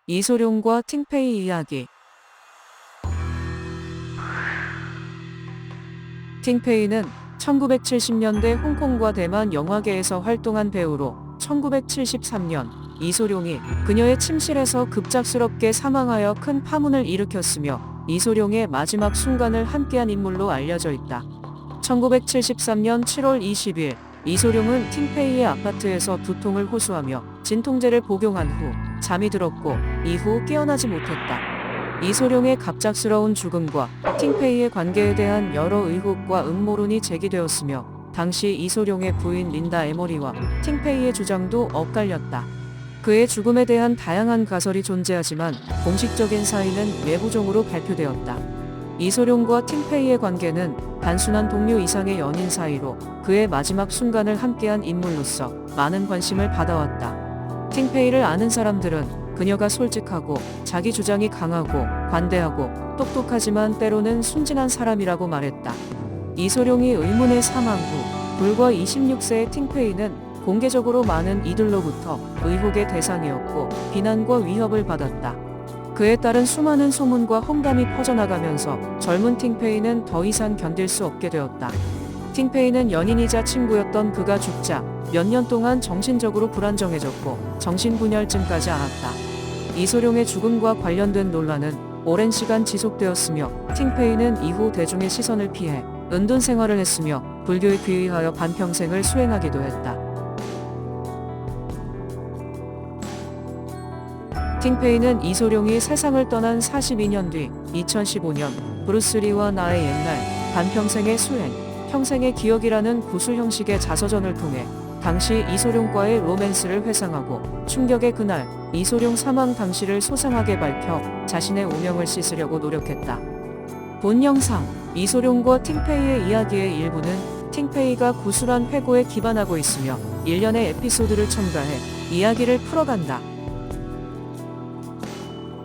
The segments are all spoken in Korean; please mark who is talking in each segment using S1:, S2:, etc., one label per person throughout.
S1: 이소룡과 팅페이 이야기. 팅페이는 1970년대 홍콩과 대만 영화계에서 활동한 배우로 1973년 이소룡이 그녀의 침실에서 급작스럽게 사망하여 큰 파문을 일으켰으며 이소룡의 마지막 순간을 함께한 인물로 알려져 있다. 1973년 7월 20일 이소룡은 팅페이의 아파트에서 두통을 호소하며 진통제를 복용한 후 잠이 들었고 이후 깨어나지 못했다. 이소룡의 갑작스러운 죽음과 팅페이의 관계에 대한 여러 의혹과 음모론이 제기되었으며 당시 이소룡의 부인 린다 에머리와 팅페이의 주장도 엇갈렸다. 그의 죽음에 대한 다양한 가설이 존재하지만 공식적인 사인은 외부적으로 발표되었다. 이소룡과 팅페이의 관계는 단순한 동료 이상의 연인 사이로 그의 마지막 순간을 함께한 인물로서 많은 관심을 받아왔다. 팅페이를 아는 사람들은 그녀가 솔직하고 자기 주장이 강하고 관대하고 똑똑하지만 때로는 순진한 사람이라고 말했다. 이소룡이 의문의 사망 후 불과 26세의 팅페이는 공개적으로 많은 이들로부터 의혹의 대상이었고 비난과 위협을 받았다. 그에 따른 수많은 소문과 험담이 퍼져나가면서 젊은 팅페이는 더 이상 견딜 수 없게 되었다. 팅페이는 연인이자 친구였던 그가 죽자 몇 년 동안 정신적으로 불안정해졌고 정신분열증까지 앓았다. 이소룡의 죽음과 관련된 논란은 오랜 시간 지속되었으며 팅페이는 이후 대중의 시선을 피해 은둔 생활을 했으며 불교에 귀의하여 반평생을 수행하기도 했다. 팅페이는 이소룡이 세상을 떠난 42년 뒤 2015년 브루스리와 나의 옛날 반평생의 수행, 평생의 기억이라는 구술 형식의 자서전을 통해 당시 이소룡과의 로맨스를 회상하고 충격의 그날 이소룡 사망 당시를 소상하게 밝혀 자신의 오명을 씻으려고 노력했다. 본 영상, 이소룡과 팅페이의 이야기의 일부는 팅페이가 구술한 회고에 기반하고 있으며 일련의 에피소드를 첨가해 이야기를 풀어간다.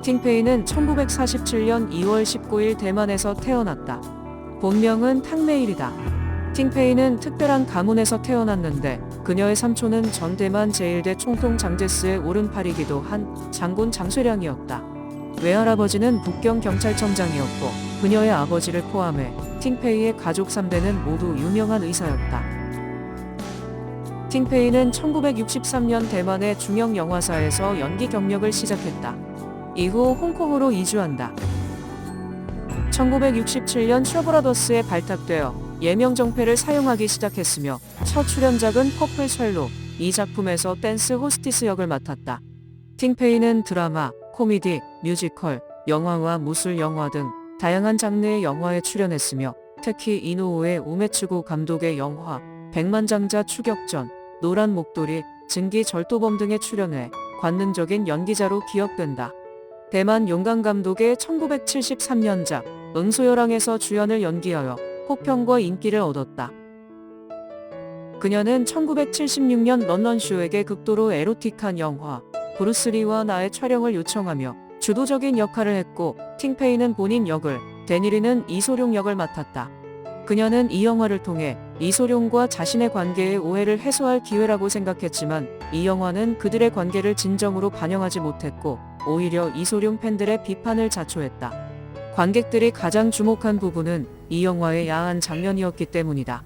S1: 팅페이는 1947년 2월 19일 대만에서 태어났다. 본명은 탕메일이다. 팅페이는 특별한 가문에서 태어났는데 그녀의 삼촌은 전 대만 제1대 총통 장제스의 오른팔이기도 한 장군 장쇠량이었다. 외할아버지는 북경 경찰청장이었고 그녀의 아버지를 포함해 팅페이의 가족 3대는 모두 유명한 의사였다. 팅페이는 1963년 대만의 중형 영화사에서 연기 경력을 시작했다. 이후 홍콩으로 이주한다. 1967년 쇼브라더스에 발탁되어 예명정패를 사용하기 시작했으며 첫 출연작은 퍼플 쉘로, 이 작품에서 댄스 호스티스 역을 맡았다. 팅페이는 드라마, 코미디, 뮤지컬, 영화와 무술 영화 등 다양한 장르의 영화에 출연했으며 특히 이노우에 우메츠구 감독의 영화 백만장자 추격전, 노란 목도리, 증기 절도범 등에 출연해 관능적인 연기자로 기억된다. 대만 용강 감독의 1973년작 응소열왕에서 주연을 연기하여 호평과 인기를 얻었다. 그녀는 1976년 런던쇼에게 극도로 에로틱한 영화 브루스리와 나의 촬영을 요청하며 주도적인 역할을 했고 팅페이는 본인 역을, 데니리는 이소룡 역을 맡았다. 그녀는 이 영화를 통해 이소룡과 자신의 관계의 오해를 해소할 기회라고 생각했지만 이 영화는 그들의 관계를 진정으로 반영하지 못했고 오히려 이소룡 팬들의 비판을 자초했다. 관객들이 가장 주목한 부분은 이 영화의 야한 장면이었기 때문이다.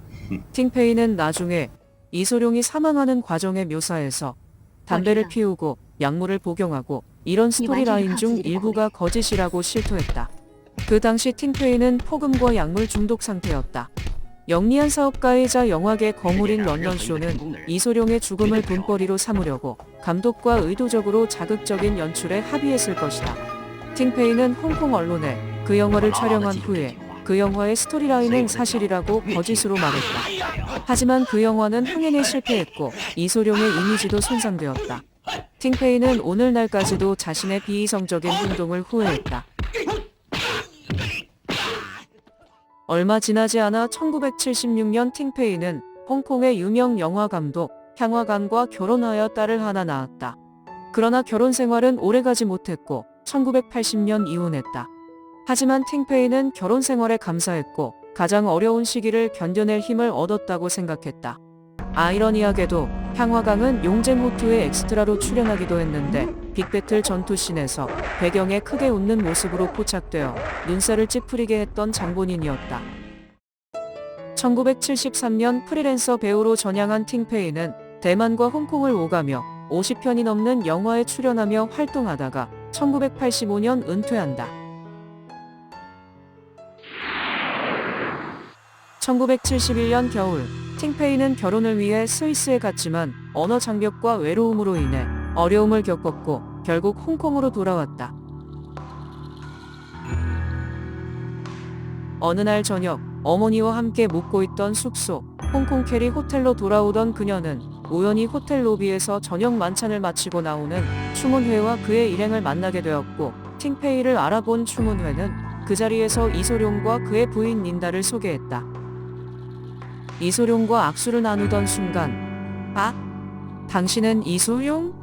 S1: 팅페이는 나중에 이소룡이 사망하는 과정의 묘사에서 담배를 피우고 약물을 복용하고 이런 스토리라인 중 일부가 거짓이라고 실토했다. 그 당시 팅페이는 폭음과 약물 중독 상태였다. 영리한 사업가이자 영화계 거물인 런던쇼는 이소룡의 죽음을 돈벌이로 삼으려고 감독과 의도적으로 자극적인 연출에 합의했을 것이다. 팅페이는 홍콩 언론에 그 영화를 촬영한 후에 그 영화의 스토리라인은 사실이라고 거짓으로 말했다. 하지만 그 영화는 흥행에 실패했고 이소룡의 이미지도 손상되었다. 팅페이는 오늘날까지도 자신의 비이성적인 행동을 후회했다. 얼마 지나지 않아 1976년 팅페이는 홍콩의 유명 영화 감독 향화간과 결혼하여 딸을 하나 낳았다. 그러나 결혼 생활은 오래가지 못했고 1980년 이혼했다. 하지만 팅페이는 결혼 생활에 감사했고 가장 어려운 시기를 견뎌낼 힘을 얻었다고 생각했다. 아이러니하게도 향화강은 용쟁호투의 엑스트라로 출연하기도 했는데 빅배틀 전투씬에서 배경에 크게 웃는 모습으로 포착되어 눈살을 찌푸리게 했던 장본인이었다. 1973년 프리랜서 배우로 전향한 팅페이는 대만과 홍콩을 오가며 50편이 넘는 영화에 출연하며 활동하다가 1985년 은퇴한다. 1971년 겨울, 팅페이는 결혼을 위해 스위스에 갔지만 언어 장벽과 외로움으로 인해 어려움을 겪었고 결국 홍콩으로 돌아왔다. 어느 날 저녁, 어머니와 함께 묵고 있던 숙소, 홍콩 캐리 호텔로 돌아오던 그녀는 우연히 호텔 로비에서 저녁 만찬을 마치고 나오는 추문회와 그의 일행을 만나게 되었고, 팅페이를 알아본 추문회는 그 자리에서 이소룡과 그의 부인 린다를 소개했다. 이소룡과 악수를 나누던 순간, 아? 당신은 이소룡?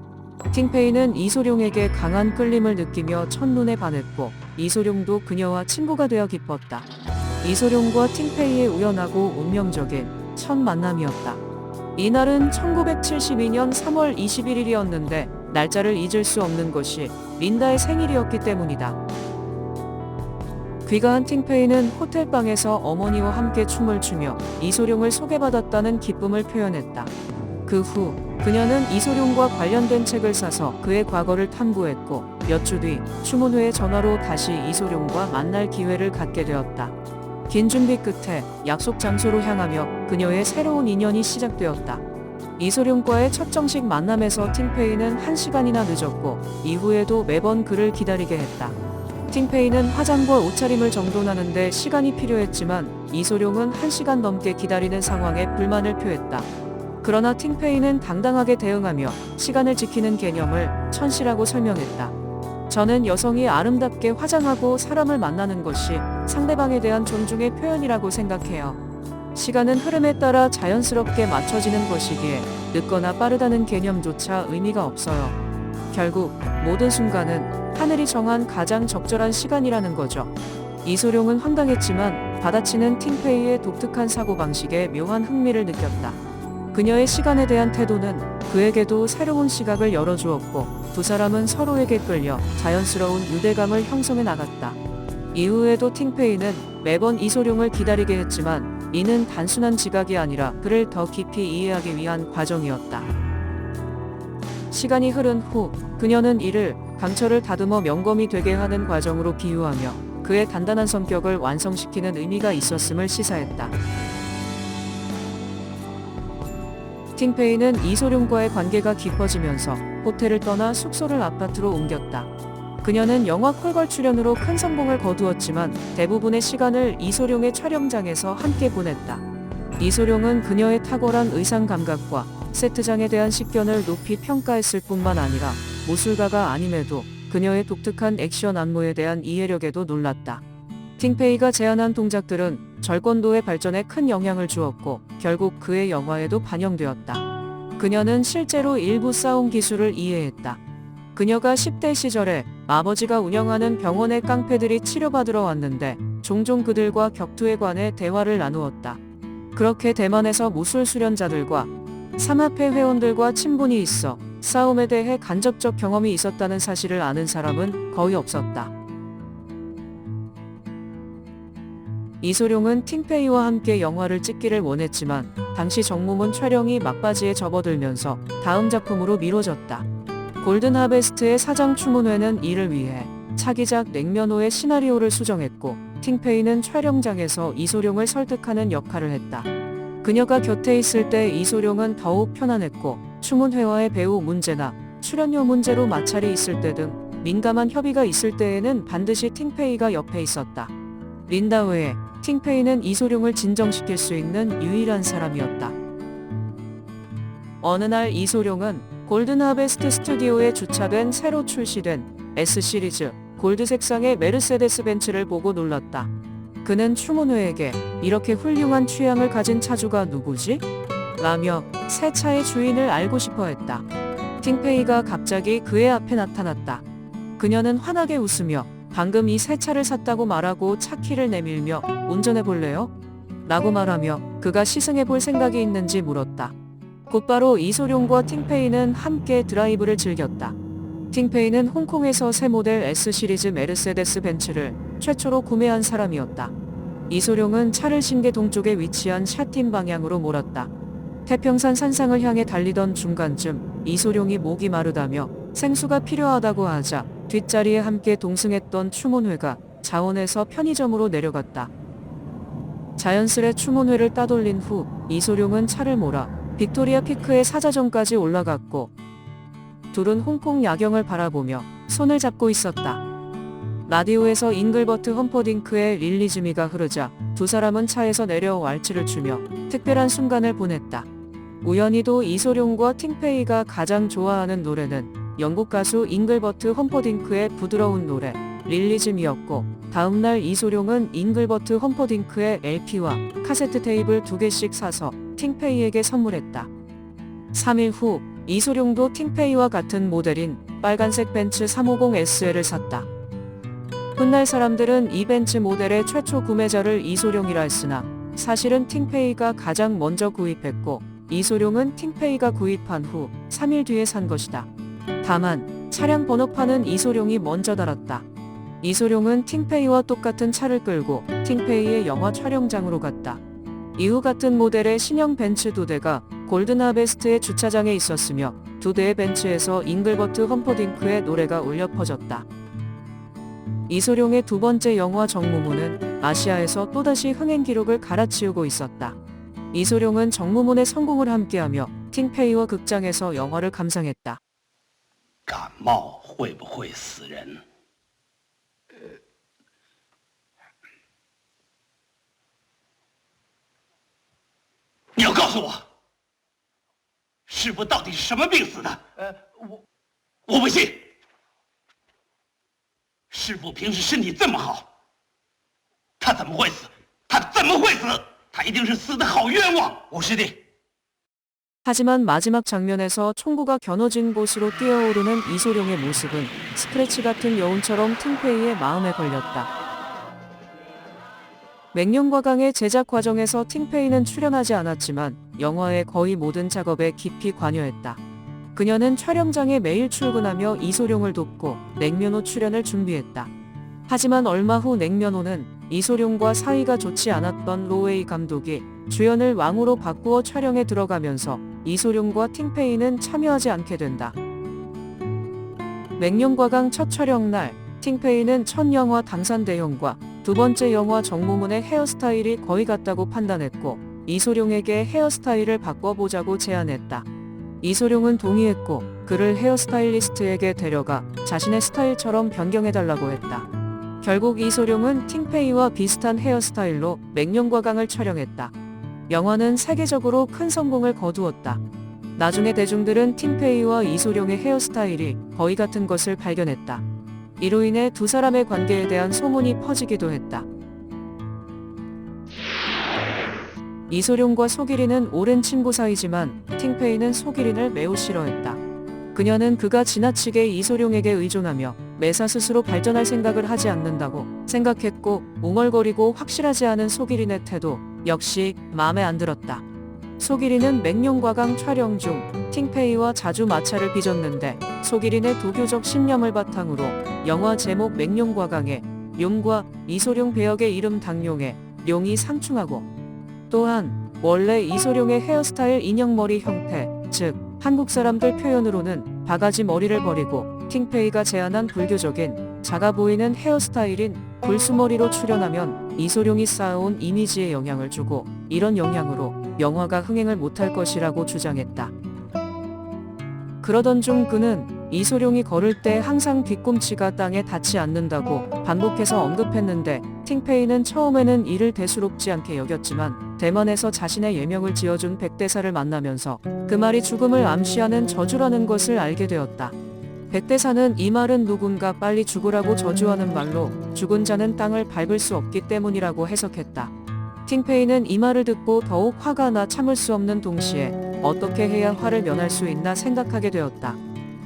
S1: 팅페이는 이소룡에게 강한 끌림을 느끼며 첫눈에 반했고, 이소룡도 그녀와 친구가 되어 기뻤다. 이소룡과 팅페이의 우연하고 운명적인 첫 만남이었다. 이날은 1972년 3월 21일이었는데 날짜를 잊을 수 없는 것이 린다의 생일이었기 때문이다. 귀가한 팅페이는 호텔방에서 어머니와 함께 춤을 추며 이소룡을 소개받았다는 기쁨을 표현했다. 그 후 그녀는 이소룡과 관련된 책을 사서 그의 과거를 탐구했고, 몇 주 뒤 추문회의 전화로 다시 이소룡과 만날 기회를 갖게 되었다. 긴 준비 끝에 약속 장소로 향하며 그녀의 새로운 인연이 시작되었다. 이소룡과의 첫 정식 만남에서 팅페이는 1시간이나 늦었고, 이후에도 매번 그를 기다리게 했다. 팅페이는 화장과 옷차림을 정돈하는데 시간이 필요했지만 이소룡은 1시간 넘게 기다리는 상황에 불만을 표했다. 그러나 팅페이는 당당하게 대응하며 시간을 지키는 개념을 천시라고 설명했다. 저는 여성이 아름답게 화장하고 사람을 만나는 것이 상대방에 대한 존중의 표현이라고 생각해요. 시간은 흐름에 따라 자연스럽게 맞춰지는 것이기에 늦거나 빠르다는 개념조차 의미가 없어요. 결국 모든 순간은 하늘이 정한 가장 적절한 시간이라는 거죠. 이소룡은 황당했지만 받아치는 팅페이의 독특한 사고방식에 묘한 흥미를 느꼈다. 그녀의 시간에 대한 태도는 그에게도 새로운 시각을 열어주었고, 두 사람은 서로에게 끌려 자연스러운 유대감을 형성해 나갔다. 이후에도 팅페이는 매번 이소룡을 기다리게 했지만 이는 단순한 지각이 아니라 그를 더 깊이 이해하기 위한 과정이었다. 시간이 흐른 후 그녀는 이를 강철을 다듬어 명검이 되게 하는 과정으로 비유하며 그의 단단한 성격을 완성시키는 의미가 있었음을 시사했다. 팅페이는 이소룡과의 관계가 깊어지면서 호텔을 떠나 숙소를 아파트로 옮겼다. 그녀는 영화 콜걸 출연으로 큰 성공을 거두었지만 대부분의 시간을 이소룡의 촬영장에서 함께 보냈다. 이소룡은 그녀의 탁월한 의상 감각과 세트장에 대한 식견을 높이 평가했을 뿐만 아니라 무술가가 아님에도 그녀의 독특한 액션 안무에 대한 이해력에도 놀랐다. 팅페이가 제안한 동작들은 절권도의 발전에 큰 영향을 주었고 결국 그의 영화에도 반영되었다. 그녀는 실제로 일부 싸움 기술을 이해했다. 그녀가 10대 시절에 아버지가 운영하는 병원의 깡패들이 치료받으러 왔는데 종종 그들과 격투에 관해 대화를 나누었다. 그렇게 대만에서 무술 수련자들과 삼합회 회원들과 친분이 있어 싸움에 대해 간접적 경험이 있었다는 사실을 아는 사람은 거의 없었다. 이소룡은 팅페이와 함께 영화를 찍기를 원했지만 당시 정모문 촬영이 막바지에 접어들면서 다음 작품으로 미뤄졌다. 골든 하베스트의 사장 추문회는 이를 위해 차기작 냉면호의 시나리오를 수정했고, 팅페이는 촬영장에서 이소룡을 설득하는 역할을 했다. 그녀가 곁에 있을 때 이소룡은 더욱 편안했고, 추문회와의 배우 문제나 출연료 문제로 마찰이 있을 때 등 민감한 협의가 있을 때에는 반드시 팅페이가 옆에 있었다. 린다 외에 팅페이는 이소룡을 진정시킬 수 있는 유일한 사람이었다. 어느 날 이소룡은 골든 하베스트 스튜디오에 주차된 새로 출시된 S시리즈 골드 색상의 메르세데스 벤츠를 보고 놀랐다. 그는 추문회에게 이렇게 훌륭한 취향을 가진 차주가 누구지? 라며 새 차의 주인을 알고 싶어 했다. 팅페이가 갑자기 그의 앞에 나타났다. 그녀는 환하게 웃으며 방금 이 새 차를 샀다고 말하고 차 키를 내밀며 운전해 볼래요? 라고 말하며 그가 시승해 볼 생각이 있는지 물었다. 곧바로 이소룡과 팅페이는 함께 드라이브를 즐겼다. 팅페이는 홍콩에서 새 모델 S 시리즈 메르세데스 벤츠를 최초로 구매한 사람이었다. 이소룡은 차를 신계 동쪽에 위치한 샤틴 방향으로 몰았다. 태평산 산상을 향해 달리던 중간쯤 이소룡이 목이 마르다며 생수가 필요하다고 하자 뒷자리에 함께 동승했던 추몬회가 자원에서 편의점으로 내려갔다. 자연스레 추몬회를 따돌린 후 이소룡은 차를 몰아 빅토리아 피크의 사자점까지 올라갔고 둘은 홍콩 야경을 바라보며 손을 잡고 있었다. 라디오에서 잉글버트 험퍼딩크의 릴리즈미가 흐르자 두 사람은 차에서 내려 왈츠를 추며 특별한 순간을 보냈다. 우연히도 이소룡과 팅페이가 가장 좋아하는 노래는 영국 가수 잉글버트 험퍼딩크의 부드러운 노래 릴리즘이었고 다음날 이소룡은 잉글버트 험퍼딩크의 LP와 카세트 테이블 2개씩 사서 팅페이에게 선물했다. 3일 후 이소룡도 팅페이와 같은 모델인 빨간색 벤츠 350SL을 샀다. 훗날 사람들은 이 벤츠 모델의 최초 구매자를 이소룡이라 했으나 사실은 팅페이가 가장 먼저 구입했고 이소룡은 팅페이가 구입한 후 3일 뒤에 산 것이다. 다만 차량 번호판은 이소룡이 먼저 달았다. 이소룡은 팅페이와 똑같은 차를 끌고 팅페이의 영화 촬영장으로 갔다. 이후 같은 모델의 신형 벤츠 2대가 골든 하베스트의 주차장에 있었으며 2대의 벤츠에서 잉글버트 험퍼딩크의 노래가 울려 퍼졌다. 이소룡의 두 번째 영화 정무문은 아시아에서 또다시 흥행 기록을 갈아치우고 있었다. 이소룡은 정무문의 성공을 함께하며 팅페이와 극장에서 영화를 감상했다.
S2: 感冒会不会死人？你要告诉我，师傅到底是什么病死的？我不信。师傅平时身体这么好，他怎么会死？他怎么会死？他一定是死得好冤枉！我师弟。
S1: 하지만 마지막 장면에서 총구가 겨눠진 곳으로 뛰어오르는 이소룡의 모습은 스크래치 같은 여운처럼 팅페이의 마음에 걸렸다. 맹룡과강의 제작 과정에서 팅페이는 출연하지 않았지만 영화의 거의 모든 작업에 깊이 관여했다. 그녀는 촬영장에 매일 출근하며 이소룡을 돕고 냉면호 출연을 준비했다. 하지만 얼마 후 냉면호는 이소룡과 사이가 좋지 않았던 로웨이 감독이 주연을 왕으로 바꾸어 촬영에 들어가면서 이소룡과 팅페이는 참여하지 않게 된다. 맹룡과강 첫 촬영 날 팅페이는 첫 영화 당산대용과 두 번째 영화 정무문의 헤어스타일이 거의 같다고 판단했고 이소룡에게 헤어스타일을 바꿔보자고 제안했다. 이소룡은 동의했고 그를 헤어스타일리스트에게 데려가 자신의 스타일처럼 변경해달라고 했다. 결국 이소룡은 팅페이와 비슷한 헤어스타일로 맹룡과강을 촬영했다. 영화는 세계적으로 큰 성공을 거두었다. 나중에 대중들은 팅페이와 이소룡의 헤어스타일이 거의 같은 것을 발견했다. 이로 인해 두 사람의 관계에 대한 소문이 퍼지기도 했다. 이소룡과 소기린은 오랜 친구 사이지만 팅페이는 소기린을 매우 싫어했다. 그녀는 그가 지나치게 이소룡에게 의존하며 매사 스스로 발전할 생각을 하지 않는다고 생각했고 웅얼거리고 확실하지 않은 소기린의 태도 역시 마음에 안 들었다. 소기린은 맹룡과강 촬영 중 팅페이와 자주 마찰을 빚었는데 소기린의 도교적 신념을 바탕으로 영화 제목 맹룡과강에 용과 이소룡 배역의 이름 당룡에 룡이 상충하고 또한 원래 이소룡의 헤어스타일 인형머리 형태, 즉 한국 사람들 표현으로는 바가지 머리를 버리고 팅페이가 제안한 불교적인 작아 보이는 헤어스타일인 불수머리로 출연하면 이소룡이 쌓아온 이미지에 영향을 주고 이런 영향으로 영화가 흥행을 못할 것이라고 주장했다. 그러던 중 그는 이소룡이 걸을 때 항상 뒤꿈치가 땅에 닿지 않는다고 반복해서 언급했는데 팅페이는 처음에는 이를 대수롭지 않게 여겼지만 대만에서 자신의 예명을 지어준 백대사를 만나면서 그 말이 죽음을 암시하는 저주라는 것을 알게 되었다. 백대사는 이 말은 누군가 빨리 죽으라고 저주하는 말로 죽은 자는 땅을 밟을 수 없기 때문이라고 해석했다. 팅페이는 이 말을 듣고 더욱 화가 나 참을 수 없는 동시에 어떻게 해야 화를 면할 수 있나 생각하게 되었다.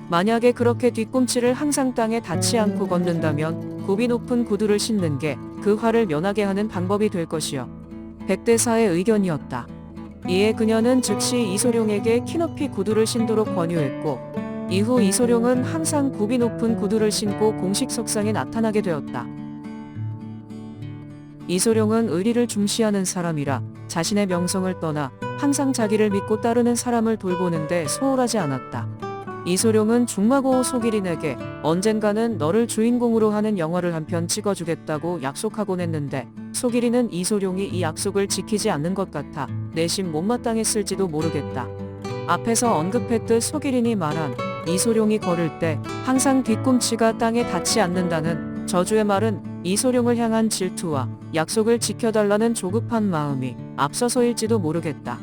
S1: 만약에 그렇게 뒤꿈치를 항상 땅에 닿지 않고 걷는다면 굽이 높은 구두를 신는 게 그 화를 면하게 하는 방법이 될 것이요. 백대사의 의견이었다. 이에 그녀는 즉시 이소룡에게 키높이 구두를 신도록 권유했고 이후 이소룡은 항상 굽이 높은 구두를 신고 공식석상에 나타나게 되었다. 이소룡은 의리를 중시하는 사람이라 자신의 명성을 떠나 항상 자기를 믿고 따르는 사람을 돌보는데 소홀하지 않았다. 이소룡은 중마고우 소기린에게 언젠가는 너를 주인공으로 하는 영화를 한 편 찍어주겠다고 약속하곤 했는데 소기린은 이소룡이 이 약속을 지키지 않는 것 같아 내심 못마땅했을지도 모르겠다. 앞에서 언급했듯 소기린이 말한 이소룡이 걸을 때 항상 뒤꿈치가 땅에 닿지 않는다는 저주의 말은 이소룡을 향한 질투와 약속을 지켜달라는 조급한 마음이 앞서서일지도 모르겠다.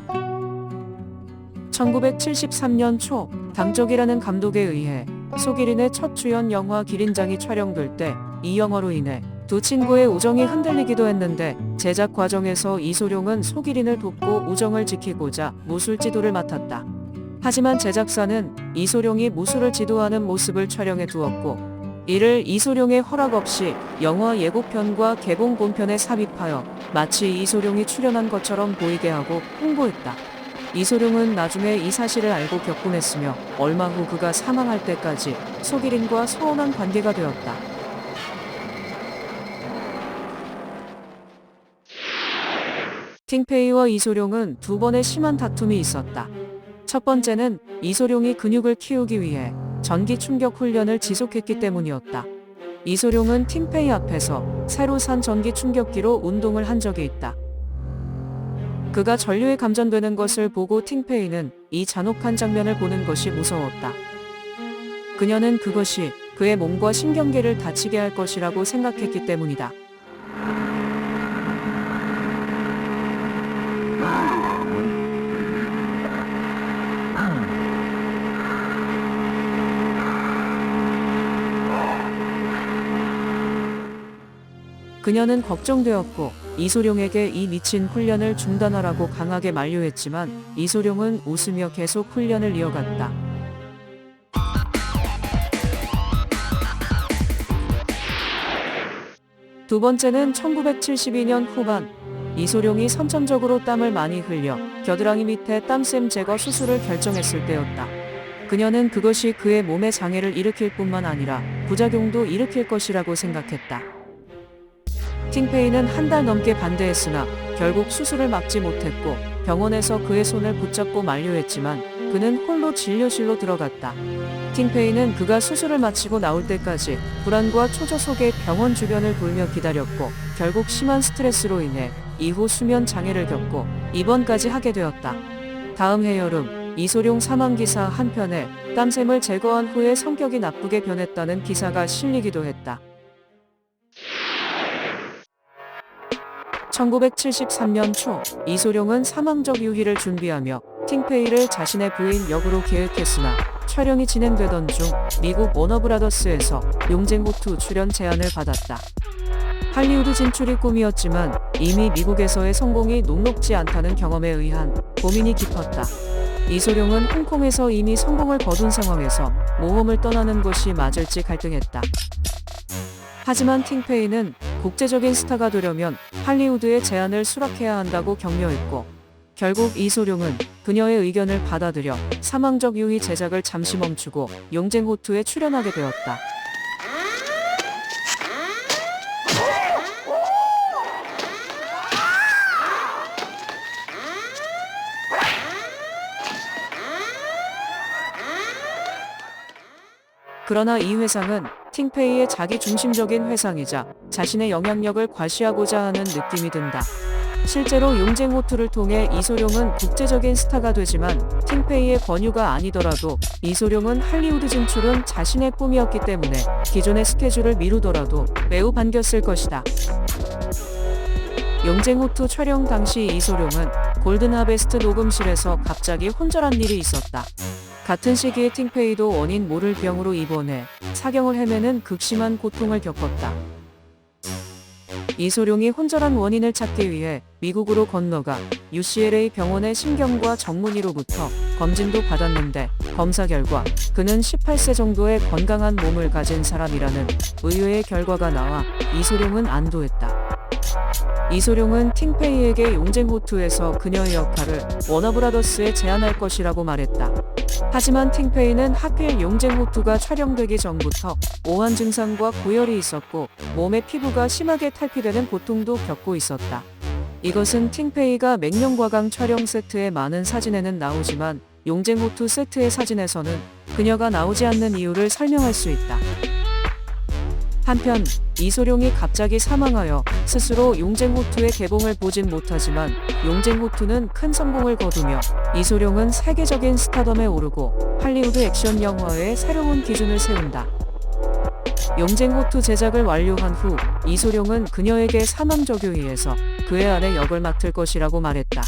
S1: 1973년 초 당적이라는 감독에 의해 소기린의 첫 주연 영화 기린장이 촬영될 때 이 영화로 인해 두 친구의 우정이 흔들리기도 했는데 제작 과정에서 이소룡은 소기린을 돕고 우정을 지키고자 무술 지도를 맡았다. 하지만 제작사는 이소룡이 무술을 지도하는 모습을 촬영해 두었고 이를 이소룡의 허락 없이 영화 예고편과 개봉 본편에 삽입하여 마치 이소룡이 출연한 것처럼 보이게 하고 홍보했다. 이소룡은 나중에 이 사실을 알고 격분했으며 얼마 후 그가 사망할 때까지 소기린과 서운한 관계가 되었다. 팅페이와 이소룡은 두 번의 심한 다툼이 있었다. 첫 번째는 이소룡이 근육을 키우기 위해 전기 충격 훈련을 지속했기 때문이었다. 이소룡은 팅페이 앞에서 새로 산 전기 충격기로 운동을 한 적이 있다. 그가 전류에 감전되는 것을 보고 팅페이는 이 잔혹한 장면을 보는 것이 무서웠다. 그녀는 그것이 그의 몸과 신경계를 다치게 할 것이라고 생각했기 때문이다. 그녀는 걱정되었고 이소룡에게 이 미친 훈련을 중단하라고 강하게 만류했지만 이소룡은 웃으며 계속 훈련을 이어갔다. 두 번째는 1972년 후반 이소룡이 선천적으로 땀을 많이 흘려 겨드랑이 밑에 땀샘 제거 수술을 결정했을 때였다. 그녀는 그것이 그의 몸에 장애를 일으킬 뿐만 아니라 부작용도 일으킬 것이라고 생각했다. 팅페이는 한 달 넘게 반대했으나 결국 수술을 막지 못했고 병원에서 그의 손을 붙잡고 만류했지만 그는 홀로 진료실로 들어갔다. 팅페이는 그가 수술을 마치고 나올 때까지 불안과 초조 속에 병원 주변을 돌며 기다렸고 결국 심한 스트레스로 인해 이후 수면 장애를 겪고 입원까지 하게 되었다. 다음 해 여름 이소룡 사망 기사 한 편에 땀샘을 제거한 후에 성격이 나쁘게 변했다는 기사가 실리기도 했다. 1973년 초 이소룡은 사망적 유희를 준비하며 팅페이를 자신의 부인 역으로 계획했으나 촬영이 진행되던 중 미국 워너브라더스에서 용쟁호투 출연 제안을 받았다. 할리우드 진출이 꿈이었지만 이미 미국에서의 성공이 녹록지 않다는 경험에 의한 고민이 깊었다. 이소룡은 홍콩에서 이미 성공을 거둔 상황에서 모험을 떠나는 것이 맞을지 갈등했다. 하지만 팅페이는 국제적인 스타가 되려면 할리우드의 제안을 수락해야 한다고 격려했고 결국 이소룡은 그녀의 의견을 받아들여 사망적 유희 제작을 잠시 멈추고 용쟁호투에 출연하게 되었다. 그러나 이 회상은 팅페이의 자기 중심적인 회상이자 자신의 영향력을 과시하고자 하는 느낌이 든다. 실제로 용쟁호투를 통해 이소룡은 국제적인 스타가 되지만 팅페이의 권유가 아니더라도 이소룡은 할리우드 진출은 자신의 꿈이었기 때문에 기존의 스케줄을 미루더라도 매우 반겼을 것이다. 용쟁호투 촬영 당시 이소룡은 골든하베스트 녹음실에서 갑자기 혼절한 일이 있었다. 같은 시기에 팅페이도 원인 모를 병으로 입원해 사경을 헤매는 극심한 고통을 겪었다. 이소룡이 혼절한 원인을 찾기 위해 미국으로 건너가 UCLA 병원의 심경과 전문의로부터 검진도 받았는데 검사 결과 그는 18세 정도의 건강한 몸을 가진 사람이라는 의외의 결과가 나와 이소룡은 안도했다. 이소룡은 팅페이에게 용쟁호투에서 그녀의 역할을 워너브라더스에 제안할 것이라고 말했다. 하지만 팅페이는 하필 용쟁호투가 촬영되기 전부터 오한 증상과 고열이 있었고 몸의 피부가 심하게 탈피되는 고통도 겪고 있었다. 이것은 팅페이가 맹령과강 촬영 세트의 많은 사진에는 나오지만 용쟁호투 세트의 사진에서는 그녀가 나오지 않는 이유를 설명할 수 있다. 한편 이소룡이 갑자기 사망하여 스스로 용쟁호투의 개봉을 보진 못하지만 용쟁호투는 큰 성공을 거두며 이소룡은 세계적인 스타덤에 오르고 할리우드 액션 영화의 새로운 기준을 세운다. 용쟁호투 제작을 완료한 후 이소룡은 그녀에게 사망적유의에서 그의 아내 역을 맡을 것이라고 말했다.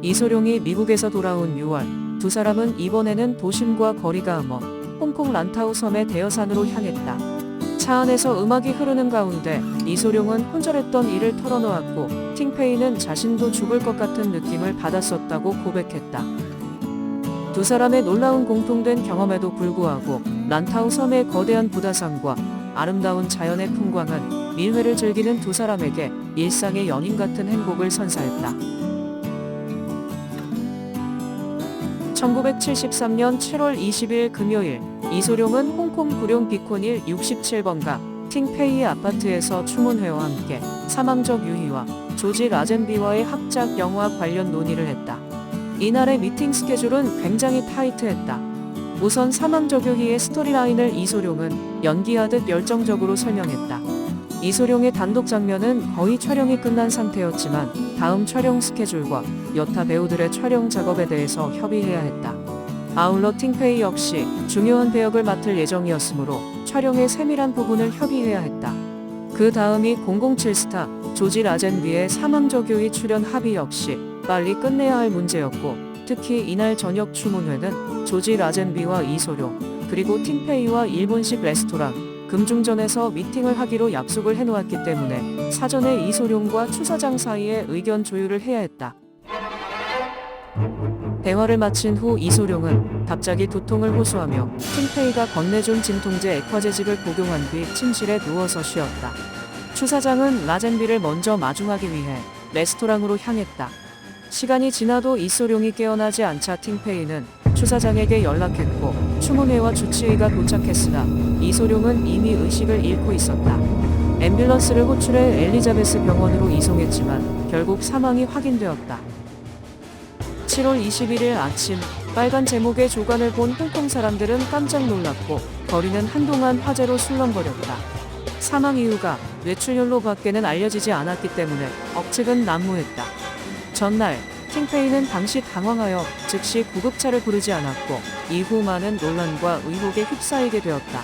S1: 이소룡이 미국에서 돌아온 6월 두 사람은 이번에는 도심과 거리가 먼 홍콩 란타우 섬의 대여산으로 향했다. 차 안에서 음악이 흐르는 가운데 이소룡은 혼절했던 일을 털어놓았고 팅페이는 자신도 죽을 것 같은 느낌을 받았었다고 고백했다. 두 사람의 놀라운 공통된 경험에도 불구하고 란타우 섬의 거대한 부다산과 아름다운 자연의 풍광은 밀회를 즐기는 두 사람에게 일상의 연인 같은 행복을 선사했다. 1973년 7월 20일 금요일 이소룡은 홍콩 구룡 비콘1 67번가 팅페이의 아파트에서 추문회와 함께 사망적 유희와 조지 라젠비와의 합작 영화 관련 논의를 했다. 이날의 미팅 스케줄은 굉장히 타이트했다. 우선 사망적 유희의 스토리라인을 이소룡은 연기하듯 열정적으로 설명했다. 이소룡의 단독 장면은 거의 촬영이 끝난 상태였지만 다음 촬영 스케줄과 여타 배우들의 촬영 작업에 대해서 협의해야 했다. 아울러 팅페이 역시 중요한 배역을 맡을 예정이었으므로 촬영의 세밀한 부분을 협의해야 했다. 그 다음이 007 스타 조지 라젠비의 사망적 유희 출연 합의 역시 빨리 끝내야 할 문제였고 특히 이날 저녁 추문회는 조지 라젠비와 이소룡 그리고 팅페이와 일본식 레스토랑 금중전에서 미팅을 하기로 약속을 해놓았기 때문에 사전에 이소룡과 추 사장 사이에 의견 조율을 해야 했다. 대화를 마친 후 이소룡은 갑자기 두통을 호소하며 팅페이가 건네준 진통제 액화제집을 복용한 뒤 침실에 누워서 쉬었다. 추 사장은 라젠비를 먼저 마중하기 위해 레스토랑으로 향했다. 시간이 지나도 이소룡이 깨어나지 않자 팅페이는 추 사장에게 연락했고 추문회와 주치의가 도착했으나 이소룡은 이미 의식을 잃고 있었다. 앰뷸런스를 호출해 엘리자베스 병원으로 이송했지만 결국 사망이 확인되었다. 7월 21일 아침 빨간 제목의 조간을 본 홍콩 사람들은 깜짝 놀랐고 거리는 한동안 화제로 술렁거렸다. 사망 이유가 뇌출혈로 밖에는 알려지지 않았기 때문에 억측은 난무했다. 전날 팅페이는 당시 당황하여 즉시 구급차를 부르지 않았고 이후 많은 논란과 의혹에 휩싸이게 되었다.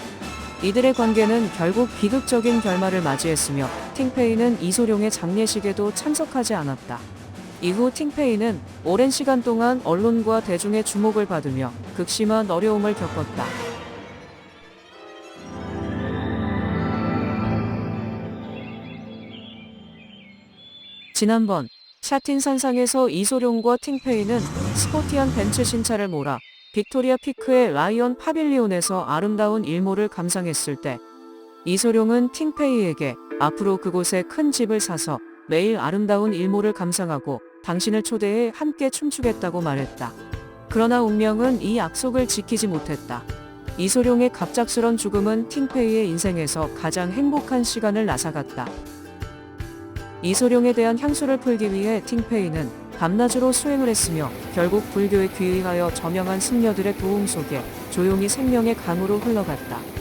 S1: 이들의 관계는 결국 비극적인 결말을 맞이했으며 팅페이는 이소룡의 장례식에도 참석하지 않았다. 이후 팅페이는 오랜 시간 동안 언론과 대중의 주목을 받으며 극심한 어려움을 겪었다. 지난번 샤틴 산상에서 이소룡과 팅페이는 스포티한 벤츠 신차를 몰아 빅토리아 피크의 라이언 파빌리온에서 아름다운 일몰을 감상했을 때 이소룡은 팅페이에게 앞으로 그곳에 큰 집을 사서 매일 아름다운 일몰을 감상하고 당신을 초대해 함께 춤추겠다고 말했다. 그러나 운명은 이 약속을 지키지 못했다. 이소룡의 갑작스런 죽음은 팅페이의 인생에서 가장 행복한 시간을 앗아갔다. 이소룡에 대한 향수를 풀기 위해 팅페이는 밤낮으로 수행을 했으며 결국 불교에 귀의하여 저명한 승려들의 도움 속에 조용히 생명의 강으로 흘러갔다.